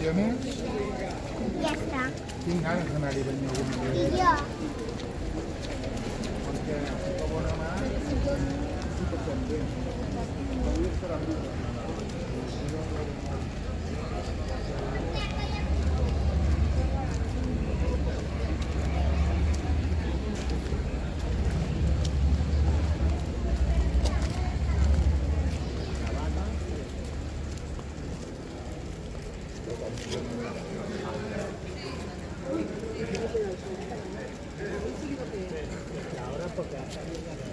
¿Tienes? Ya està. Tinc ganes d'anar-hi a banyar algun I dia. jo. Perquè la bona mà sí que fem bé. Avui estarà molt bé. Ahora porque